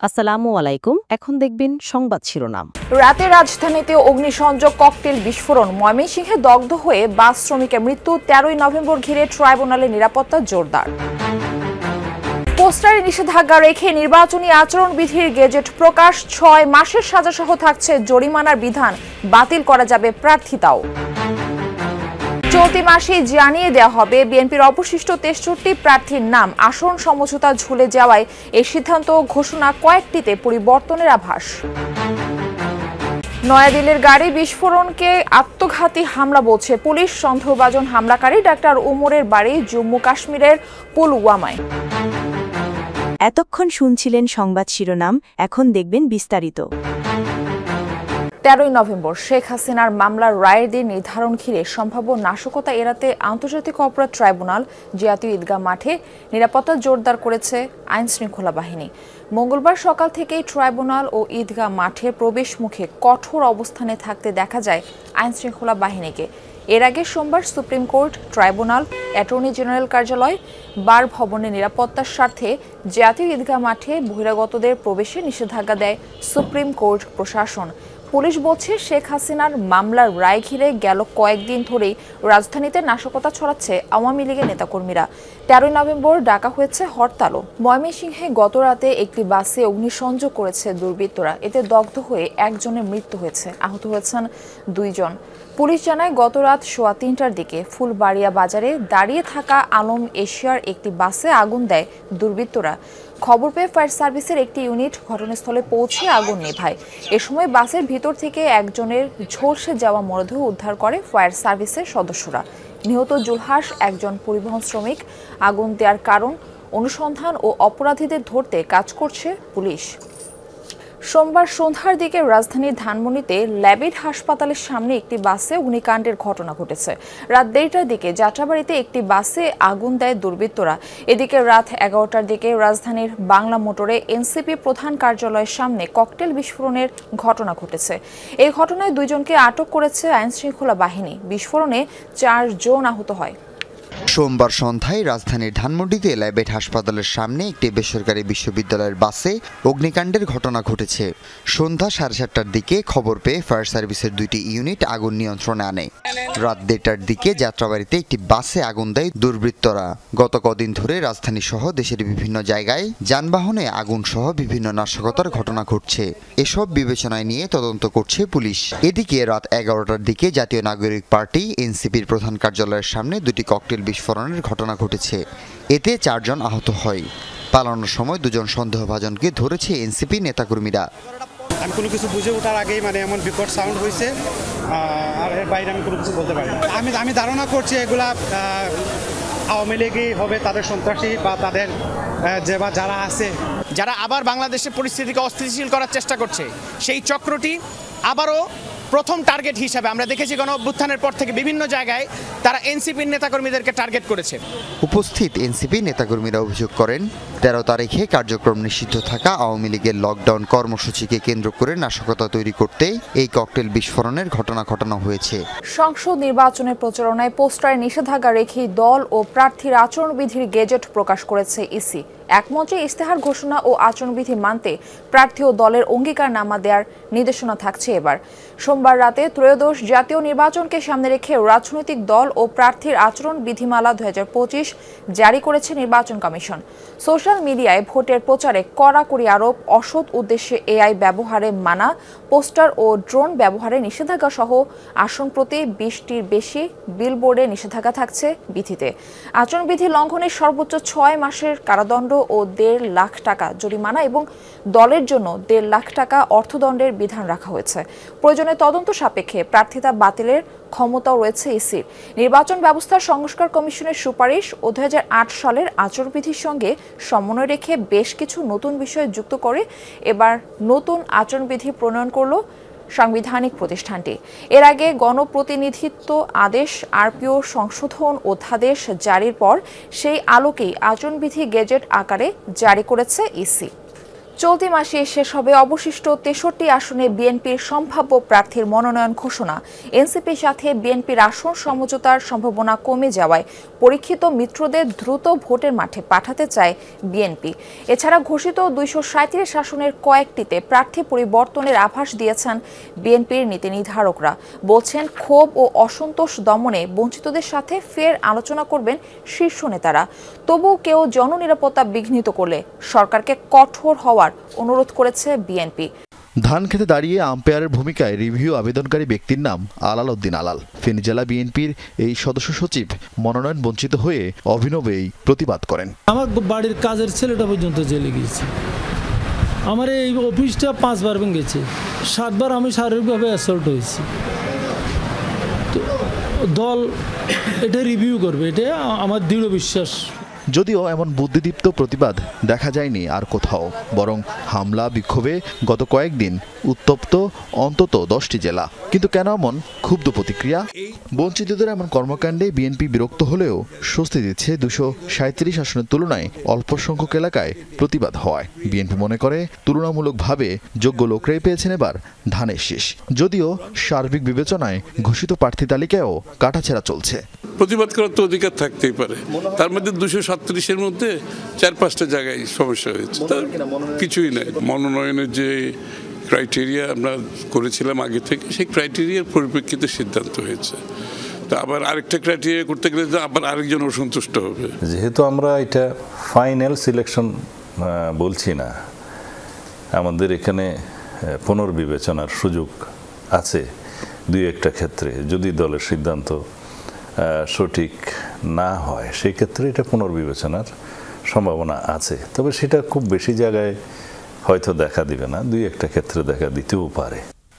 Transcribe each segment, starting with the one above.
আসসালামু আলাইকুম। এখন দেখবেন সংবাদ শিরোনাম। রাতে রাজধানীতে অগ্নিসংযোগ ককটেল বিস্ফোরণ, ময়মনসিংহে দগ্ধ হয়ে বাস শ্রমিকের মৃত্যু। 13ই নভেম্বর ঘিরে ট্রাইব্যুনালে নিরাপত্তা জোরদার। পোস্টারে নিষেধাজ্ঞা রেখে নির্বাচনী আচরণবিধির গেজেট প্রকাশ। 6 মাসের সাজাসহ থাকছে জরিমানার বিধান, বাতিল করা যাবে প্রার্থিতাও। চলতি মাসেই জানিয়ে দেওয়া হবে বিএনপির অবশিষ্ট 63 প্রার্থীর নাম। আসন সমঝোতা ঝুলে যাওয়ায় এই সিদ্ধান্ত ঘোষণা, কয়েকটিতে পরিবর্তনের আভাস। নয়াদিল্লির গাড়ি বিস্ফোরণকে আত্মঘাতী হামলা বলছে পুলিশ। সন্দেহভাজন হামলাকারী ডাক্তার উমরের বাড়ি জম্মু কাশ্মীরের পুলওয়ামায়। এতক্ষণ শুনছিলেন সংবাদ শিরোনাম, এখন দেখবেন বিস্তারিত। 13ই নভেম্বর শেখ হাসিনার মামলার রায়ের দিন নির্ধারণ ঘিরে সম্ভাব্য নাশকতা এড়াতে আন্তর্জাতিক অপরাধ ট্রাইব্যুনাল জাতীয় ঈদগাহ মাঠে নিরাপত্তা জোরদার করেছে আইন শৃঙ্খলা বাহিনী। মঙ্গলবার সকাল থেকেই ট্রাইব্যুনাল ও ঈদগাহ মাঠের প্রবেশ মুখে কঠোর অবস্থানে থাকতে দেখা যায় আইন শৃঙ্খলা বাহিনীকে। এর আগে সোমবার supreme court, tribunal, attorney general কার্যালয়, বার ভবনের নিরাপত্তার স্বার্থে জাতীয় ঈদগাহ মাঠে বহিরাগতদের প্রবেশে নিষেধাজ্ঞা দেয় সুপ্রিম কোর্ট প্রশাসন। পুলিশ বলছে, শেখ হাসিনার মামলার রায় ঘিরে গেল কয়েকদিন ধরেই রাজধানীতে নাশকতা ছড়াচ্ছে আওয়ামী লীগের নেতাকর্মীরা। 13ই নভেম্বর ডাকা হয়েছে হরতালও। ময়মনসিংহে গতরাতে একটি বাসে অগ্নিসংযোগ করেছে দুর্বৃত্তরা। এতে দগ্ধ হয়ে একজনের মৃত্যু হয়েছে, আহত হয়েছেন 2 জন। পুলিশ জানায়, গতরাত 3:15টার দিকে ফুলবাড়িয়া বাজারে দাঁড়িয়ে থাকা আলম এশিয়ার একটি বাসে আগুন দেয় দুর্বৃত্তরা। খবর পেয়ে ফায়ার সার্ভিসের একটি ইউনিট ঘটনাস্থলে পৌঁছে আগুন নেভায়। এ সময় বাসের ভিতর থেকে একজনের ঝলসে যাওয়া মরদেহ উদ্ধার করে ফায়ার সার্ভিসের সদস্যরা। নিহত জুলহাস একজন পরিবহন শ্রমিক। আগুন দেওয়ার কারণ অনুসন্ধান ও অপরাধীদের ধরতে কাজ করছে পুলিশ। সোমবার সন্ধ্যার দিকে রাজধানীর ধানমন্ডিতে ল্যাবিড হাসপাতালের সামনে একটি বাসে অগ্নিকাণ্ডের ঘটনা ঘটেছে। রাত 1:30টার দিকে যাত্রাবাড়িতে একটি বাসে আগুন দেয় দুর্বৃত্তরা। এদিকে রাত 11টার দিকে রাজধানীর বাংলা মোটরে এনসিপি প্রধান কার্যালয়ের সামনে ককটেল বিস্ফোরণের ঘটনা ঘটেছে। এই ঘটনায় 2 জনকে আটক করেছে আইন শৃঙ্খলা বাহিনী। বিস্ফোরণে 4 জন আহত হয়। সোমবার সন্ধ্যায় রাজধানীর ধানমন্ডিতে ল্যাবেট হাসপাতালের সামনে একটি বেসরকারি বিশ্ববিদ্যালয়ের বাসে অগ্নিকাণ্ডের ঘটনা ঘটেছে। সন্ধ্যা 7:30টার দিকে খবর পেয়ে ফায়ার সার্ভিসের 2টি ইউনিট আগুন নিয়ন্ত্রণে আনে। রাত 1:30টার দিকে যাত্রাবাড়িতে একটি বাসে আগুন দেয় দুর্বৃত্তরা। গত কদিন ধরে রাজধানী সহ দেশের বিভিন্ন জায়গায় যানবাহনে আগুন সহ বিভিন্ন নাশকতার ঘটনা ঘটছে। এসব বিবেচনায় নিয়ে তদন্ত করছে পুলিশ। এদিকে রাত 11টার দিকে জাতীয় নাগরিক পার্টি এনসিপির প্রধান কার্যালয়ের সামনে 2টি ককটেল বিস্ফোরণের ঘটনা ঘটেছে। এতে 4 জন আহত হয়। পালানোর সময় 2 জন সন্দেহভাজনকে ধরেছে এনসিপি নেতাকর্মীরা। আমি কোনো কিছু বুঝে ওঠার আগেই এমন বিকট সাউন্ড হয়েছে, আর এর বাইরে আমি কোনো কিছু বলতে পারি না। আমি ধারণা করছি এগুলা আওয়ামী লীগই হবে, তাদের সন্ত্রাসী বা তাদের যারা আছে, যারা আবার বাংলাদেশের পরিস্থিতিকে অস্থিতিশীল করার চেষ্টা করছে, সেই চক্রটি আবারও প্রথম টার্গেট হিসাবে আমরা দেখেছি গণ অভ্যুত্থানের পর থেকে বিভিন্ন জায়গায় তারা এনসিপির নেতাকর্মীদেরকে টার্গেট করেছে। উপস্থিত এনসিপি নেতাকর্মীরা অভিযোগ করেন, 13 তারিখে কার্যক্রম নিষিদ্ধ থাকা আওয়ামী লীগের লকডাউন কর্মসূচিকে কেন্দ্র করে নাশকতা তৈরি করতে এই ককটেল বিস্ফোরণের ঘটনা ঘটানো হয়েছে। সংসদ নির্বাচনের প্রচারণায় পোস্টারে নিষেধাজ্ঞা রেখে দল ও প্রার্থীর আচরণবিধির গেজেট প্রকাশ করেছে ইসি। একমঞ্চে ইশতেহার ঘোষণা ও আচরণবিধি মানতে প্রার্থী ও দলের অঙ্গীকারনামা দেওয়ার নির্দেশনা থাকছে এবার। সোমবার রাতে ত্রয়োদশ জাতীয় নির্বাচনকে সামনে রেখে রাজনৈতিক দল ও প্রার্থীর আচরণ বিধিমালা 2025 জারি করেছে নির্বাচন কমিশন। সোশ্যাল মিডিয়ায় ভোটের প্রচারে কড়াকড়ি আরোপ, অসৎ উদ্দেশ্যে এআই ব্যবহারে মানা, পোস্টার ও ড্রোন ব্যবহারে নিষেধাজ্ঞা সহ আসন প্রতি 20টির বেশি বিলবোর্ডে নিষেধাজ্ঞা থাকছে বিধিতে। আচরণবিধি লঙ্ঘনের সর্বোচ্চ 6 মাসের কারাদণ্ড ও 1.5 লাখ টাকা জরিমানা এবং দলের জন্য 1.5 লাখ টাকা অর্থদণ্ডের বিধান রাখা হয়েছে। প্রয়োজনে তদন্ত সাপেক্ষে প্রার্থিতা বাতিলের ক্ষমতাও রয়েছে ইসির। নির্বাচন ব্যবস্থার সংস্কার কমিশনের সুপারিশ ও 2008 সালের আচরণবিধির সঙ্গে সমন্বয় রেখে বেশ কিছু নতুন বিষয় যুক্ত করে এবার নতুন আচরণবিধি প্রণয়ন করল সাংবিধানিক প্রতিষ্ঠানটি। এর আগে গণপ্রতিনিধিত্ব আদেশ আরপিও সংশোধন অধ্যাদেশ জারির পর সেই আলোকেই আচরণবিধি গেজেট আকারে জারি করেছে ইসি। চলতি মাসে শেষ হবে অবশিষ্ট 63 আসনে বিএনপির সম্ভাব্য প্রার্থীর মনোনয়ন ঘোষণা। এনসিপির সাথে বিএনপির আসন সমঝোতার সম্ভাবনা কমে যাওয়ায় পরীক্ষিত মিত্রদের দ্রুত ভোটের মাঠে পাঠাতে চায় বিএনপি। এছাড়া ঘোষিত 237 আসনের কয়েকটিতে প্রার্থী পরিবর্তনের আভাস দিয়েছেন বিএনপির নীতি নির্ধারকরা। বলছেন, ক্ষোভ ও অসন্তোষ দমনে বঞ্চিতদের সাথে ফের আলোচনা করবেন শীর্ষ নেতারা। তবুও কেউ জননিরাপত্তা বিঘ্নিত করলে সরকারকে কঠোর হওয়ার অনুরোধ করেছে বিএনপি। ধান খেতে দাঁড়িয়ে আম্পায়ারের ভূমিকায় রিভিউ আবেদনকারী ব্যক্তির নাম আলাল উদ্দিন আলাল। ফেনী জেলা বিএনপির এই সদস্য সচিব মনোনয়ন বঞ্চিত হয়ে অভিনবেই প্রতিবাদ করেন। আমার বাড়ির কাজের ছেলেটা পর্যন্ত জেলে গিয়েছে। আমার এই অফিসটা 5 বার ভেঙেছে, 7 বার আমি শারীরিকভাবে অ্যাসল্ট হয়েছি। দল এটা রিভিউ করবে, এটা আমার দৃঢ় বিশ্বাস। যদিও এমন বুদ্ধিদীপ্ত প্রতিবাদ দেখা যায়নি আর কোথাও, বরং হামলা বিক্ষোভে গত কয়েকদিন উত্তপ্ত অন্তত 10টি জেলা। কিন্তু কেন এমন ক্ষুব্ধ প্রতিক্রিয়া? বঞ্চিতদের এমন কর্মকাণ্ডে বিএনপি বিরক্ত হলেও স্বস্তি দিচ্ছে 237 আসনের তুলনায় অল্প সংখ্যক এলাকায় প্রতিবাদ হওয়ায়। বিএনপি মনে করে তুলনামূলকভাবে যোগ্য লোকরাই পেয়েছেন এবার ধানের শীষ। যদিও সার্বিক বিবেচনায় ঘোষিত প্রার্থী তালিকায়ও কাটাছেঁড়া চলছে। প্রতিবাদ করার তো অধিকার থাকতেই পারে, তার মধ্যে 237-এর মধ্যে 4-5টা জায়গায় সমস্যা হয়েছে, কিছুই নাই। মনোনয়নের যে ক্রাইটেরিয়া আমরা করেছিলাম আগে থেকে, সেই ক্রাইটেরিয়ার পরিপ্রেক্ষিতে সিদ্ধান্ত হয়েছে। তা আবার আরেকটা ক্রাইটেরিয়া করতে গেলে আবার আরেকজন অসন্তুষ্ট হবে। যেহেতু আমরা এটা ফাইনাল সিলেকশন বলছি না, আমাদের এখানে পুনর্বিবেচনার সুযোগ আছে 2-1টা ক্ষেত্রে। যদি দলের সিদ্ধান্ত সঠিক না হয় সেই ক্ষেত্রে এটা পুনর্বিবেচনার সম্ভাবনা আছে, তবে সেটা খুব বেশি জায়গায় হয়তো দেখা দিবে না, 2-1টা ক্ষেত্রে দেখা দিতেও পারে।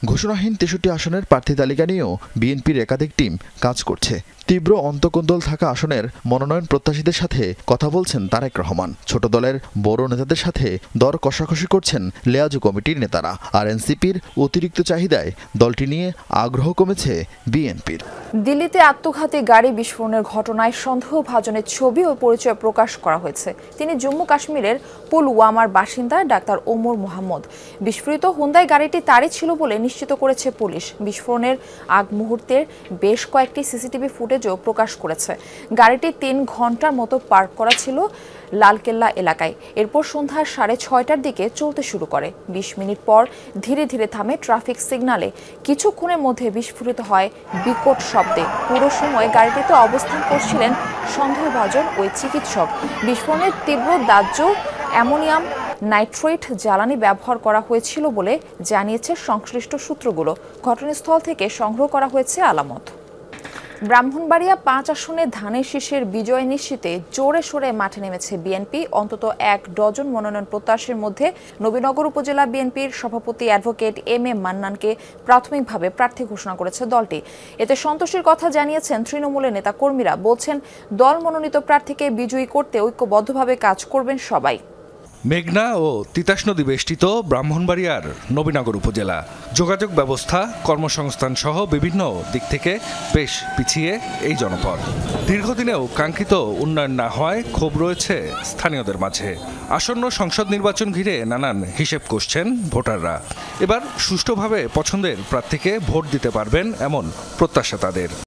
ঘোষণাহীন 63 আসনের প্রার্থী তালিকা নিয়েও বিএনপির একাধিক টিম কাজ করছে। তীব্র অন্তকোন্দল থাকা আসনের মনোনয়ন প্রত্যাশীদের সাথে কথা বলছেন তারেক রহমান। ছোট দলের বড় নেতাদের সাথে দর কষাকষি করছেন লেয়াজু কমিটির নেতারা। আর এনসিপির অতিরিক্ত চাহিদায় দলটি নিয়ে আগ্রহ কমেছে বিএনপির। দিল্লিতে আত্মঘাতী গাড়ি বিস্ফোরণের ঘটনায় সন্দেহভাজনের ছবি ও পরিচয় প্রকাশ করা হয়েছে। তিনি জম্মু কাশ্মীরের পুলওয়ামার বাসিন্দা ডাক্তার ওমর মোহাম্মদ। বিস্ফোরিত হুন্দাই গাড়িটি তারই ছিল বলে নিশ্চিত করেছে পুলিশ। বিস্ফোরণের আগ মুহূর্তের বেশ কয়েকটি সিসিটিভি ফুটেজও প্রকাশ করেছে। গাড়িটি 3 ঘন্টার মতো পার্ক করা ছিল লালকেল্লা এলাকায়। এরপর সন্ধ্যা 6:30টার দিকে চলতে শুরু করে। 20 মিনিট পর ধীরে ধীরে থামে ট্রাফিক সিগন্যালে। কিছুক্ষণের মধ্যে বিস্ফোরিত হয় বিকট শব্দে। পুরো সময় গাড়িটিতে অবস্থান করছিলেন সন্দেহভাজন ওই চিকিৎসক। বিস্ফোরণের তীব্র দাহ্য অ্যামোনিয়াম নাইট্রেট জ্বালানি ব্যবহার করা হয়েছিল বলে জানিয়েছে সংশ্লিষ্ট সূত্রগুলো। ঘটনাস্থল থেকে সংগ্রহ করা হয়েছে আলামত। ব্রাহ্মণবাড়িয়া 5 আসনে ধানের শীষের বিজয় নিশ্চিতে জোরে সোরে মাঠে নেমেছে বিএনপি। অন্তত 1 ডজন মনোনয়ন প্রত্যাশীর মধ্যে নবীনগর উপজেলা বিএনপির সভাপতি অ্যাডভোকেট এম এ মান্নানকে প্রাথমিকভাবে প্রার্থী ঘোষণা করেছে দলটি। এতে সন্তোষের কথা জানিয়েছেন তৃণমূলের নেতাকর্মীরা। বলছেন, দল মনোনীত প্রার্থীকে বিজয়ী করতে ঐক্যবদ্ধভাবে কাজ করবেন সবাই। মেঘনা ও তিতাস নদী বেষ্টিত ব্রাহ্মণবাড়িয়ার নবীনগর উপজেলা যোগাযোগ ব্যবস্থা, কর্মসংস্থান সহ বিভিন্ন দিক থেকে বেশ পিছিয়ে এই জনপদ। দীর্ঘদিনেও কাঙ্ক্ষিত উন্নয়ন না হওয়ায় ক্ষোভ রয়েছে স্থানীয়দের মাঝে। আসন্ন সংসদ নির্বাচন ঘিরে নানান হিসেব কষছেন ভোটাররা। এবার সুষ্ঠুভাবে পছন্দের প্রার্থীকে ভোট দিতে পারবেন এমন প্রত্যাশা তাদের।